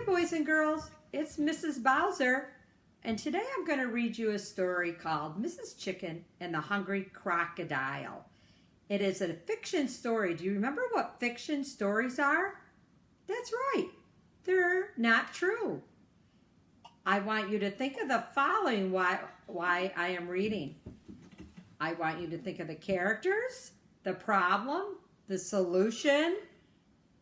Hi, boys and girls. It's Mrs. Bowser, and today I'm going to read you a story called Mrs. Chicken and the Hungry Crocodile. It is a fiction story. Do you remember what fiction stories are? That's right. They're not true. I want you to think of the following why I am reading. I want you to think of the characters, the problem, the solution,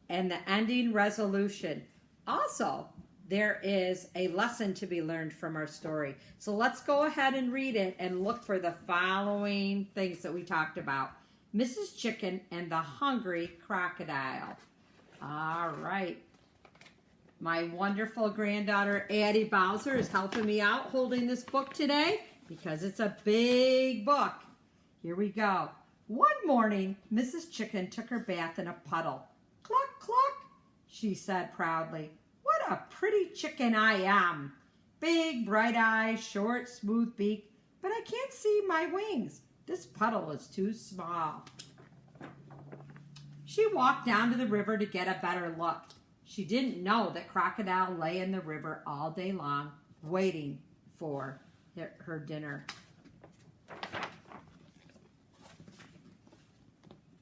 and the ending resolution. Also, there is a lesson to be learned from our story. So let's go ahead and read it and look for the following things that we talked about. Mrs. Chicken and the Hungry Crocodile. All right. My wonderful granddaughter, Addie Bowser, is helping me out holding this book today because it's a big book. Here we go. One morning, Mrs. Chicken took her bath in a puddle. Cluck, cluck, she said proudly. What a pretty chicken I am. Big, bright eyes, short, smooth beak, but I can't see my wings. This puddle is too small. She walked down to the river to get a better look. She didn't know that Crocodile lay in the river all day long, waiting for her dinner.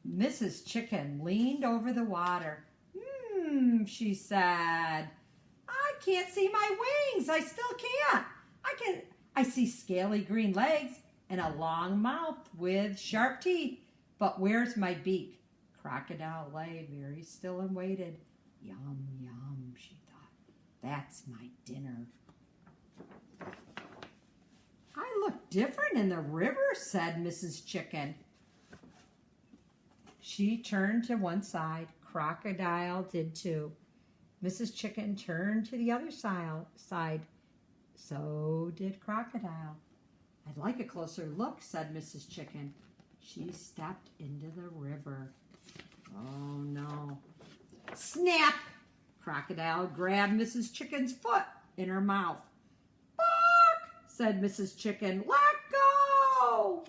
Mrs. Chicken leaned over the water. She said, I can't see my wings. I still can't. I see scaly green legs and a long mouth with sharp teeth. But where's my beak? Crocodile lay very still and waited. Yum, yum, she thought. That's my dinner. I look different in the river, said Mrs. Chicken. She turned to one side. Crocodile did too. Mrs. Chicken turned to the other side. So did Crocodile. I'd like a closer look, said Mrs. Chicken. She stepped into the river. Oh no. Snap! Crocodile grabbed Mrs. Chicken's foot in her mouth. Bark! Said Mrs. Chicken. Let go!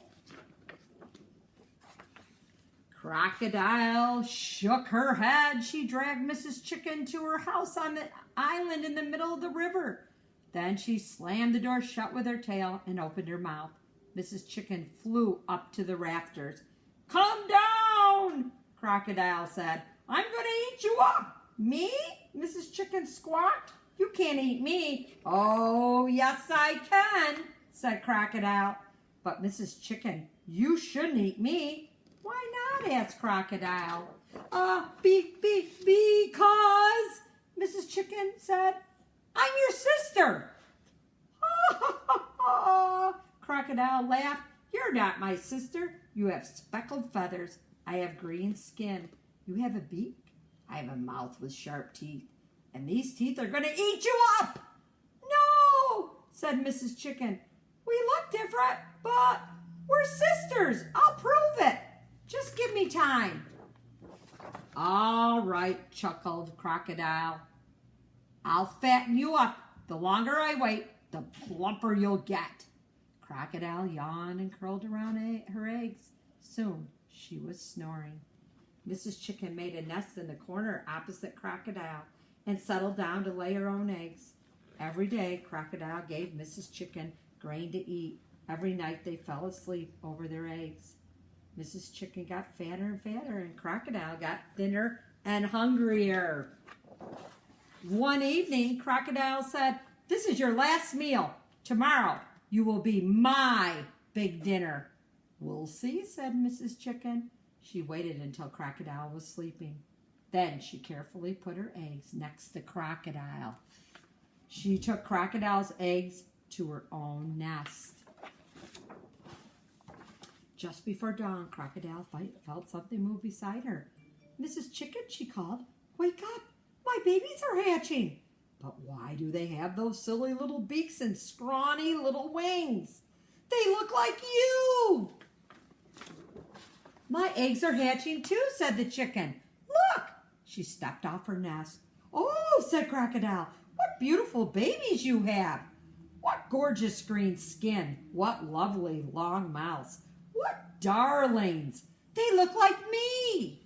Crocodile shook her head. She dragged Mrs. Chicken to her house on the island in the middle of the river. Then she slammed the door shut with her tail and opened her mouth. Mrs. Chicken flew up to the rafters. Come down, Crocodile said. I'm going to eat you up. Me? Mrs. Chicken squawked. You can't eat me. Oh, yes, I can, said Crocodile. But Mrs. Chicken, you shouldn't eat me. Why not? Asked Crocodile. Because, Mrs. Chicken said, I'm your sister. Crocodile laughed. You're not my sister. You have speckled feathers. I have green skin. You have a beak. I have a mouth with sharp teeth. And these teeth are going to eat you up. No, said Mrs. Chicken. We look different, but we're sisters. I'll prove it. Just give me time. All right, chuckled Crocodile. I'll fatten you up. The longer I wait, the plumper you'll get. Crocodile yawned and curled around her eggs. Soon she was snoring. Mrs. Chicken made a nest in the corner opposite Crocodile and settled down to lay her own eggs. Every day, Crocodile gave Mrs. Chicken grain to eat. Every night they fell asleep over their eggs. Mrs. Chicken got fatter and fatter, and Crocodile got thinner and hungrier. One evening, Crocodile said, This is your last meal. Tomorrow, you will be my big dinner. We'll see, said Mrs. Chicken. She waited until Crocodile was sleeping. Then she carefully put her eggs next to Crocodile. She took Crocodile's eggs to her own nest. Just before dawn, Crocodile felt something move beside her. Mrs. Chicken, she called, wake up, my babies are hatching. But why do they have those silly little beaks and scrawny little wings? They look like you. My eggs are hatching too, said the chicken. Look! She stepped off her nest. Oh, said Crocodile, what beautiful babies you have. What gorgeous green skin. What lovely long mouths. What darlings. They look like me.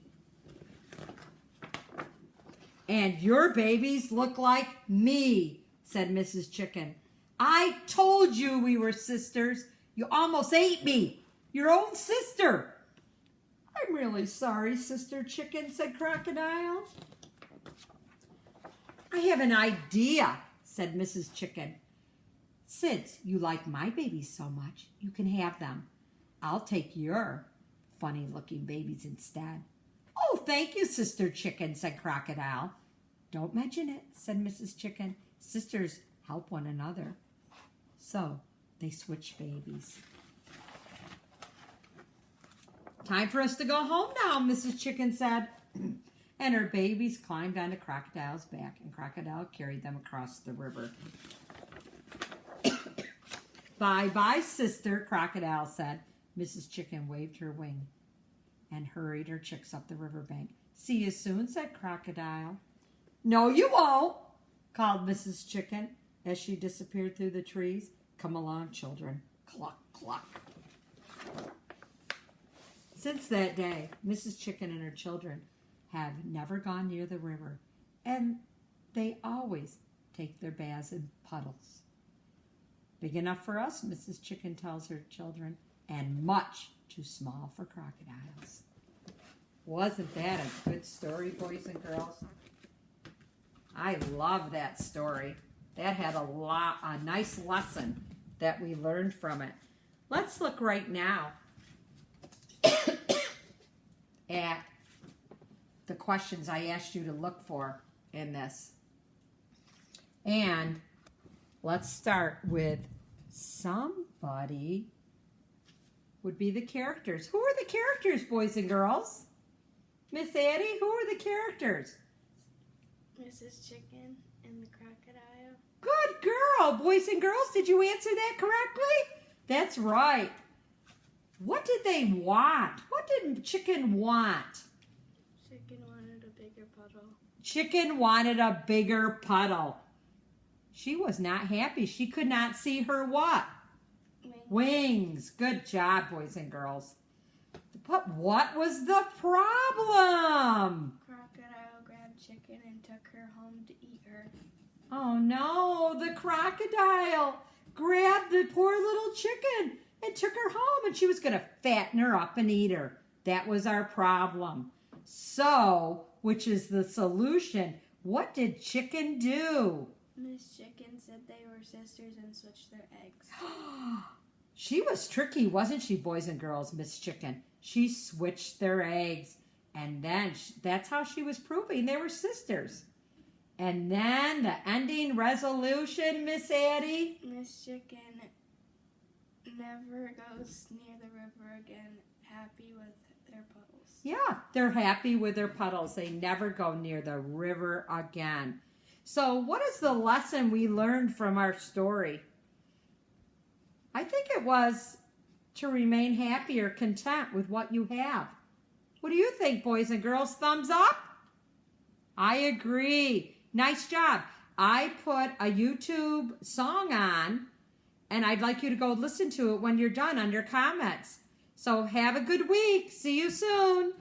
And your babies look like me, said Mrs. Chicken. I told you we were sisters. You almost ate me, your own sister. I'm really sorry, Sister Chicken, said Crocodile. I have an idea, said Mrs. Chicken. Since you like my babies so much, you can have them. I'll take your funny-looking babies instead. Oh, thank you, Sister Chicken, said Crocodile. Don't mention it, said Mrs. Chicken. Sisters help one another. So they switched babies. Time for us to go home now, Mrs. Chicken said. And her babies climbed onto Crocodile's back, and Crocodile carried them across the river. Bye-bye, sister, Crocodile said. Mrs. Chicken waved her wing and hurried her chicks up the riverbank. See you soon, said Crocodile. No, you won't, called Mrs. Chicken as she disappeared through the trees. Come along, children. Cluck, cluck. Since that day, Mrs. Chicken and her children have never gone near the river, and they always take their baths in puddles. Big enough for us, Mrs. Chicken tells her children, and much too small for crocodiles. Wasn't that a good story, boys and girls? I love that story. That had a nice lesson that we learned from it. Let's look right now at the questions I asked you to look for in this. And let's start with somebody would be the characters. Who are the characters, boys and girls? Miss Addie, who are the characters? Mrs. Chicken and the crocodile. Good girl. Boys and girls, did you answer that correctly? That's right. What did they want? What did Chicken want? Chicken wanted a bigger puddle. Chicken wanted a bigger puddle. She was not happy. She could not see her what? Wings. Good job, boys and girls. But what was the problem? Crocodile grabbed Chicken and took her home to eat her. Oh no, the crocodile grabbed the poor little chicken and took her home, and she was going to fatten her up and eat her. That was our problem. So, which is the solution? What did Chicken do? Miss Chicken said they were sisters and switched their eggs. She was tricky, wasn't she, boys and girls, Miss Chicken? She switched their eggs, and then that's how she was proving they were sisters. And then the ending resolution, Miss Addie? Miss Chicken never goes near the river again, happy with their puddles. Yeah, they're happy with their puddles. They never go near the river again. So what is the lesson we learned from our story? I think it was to remain happy or content with what you have. What do you think, boys and girls? Thumbs up? I agree. Nice job. I put a YouTube song on, and I'd like you to go listen to it when you're done under comments. So have a good week. See you soon.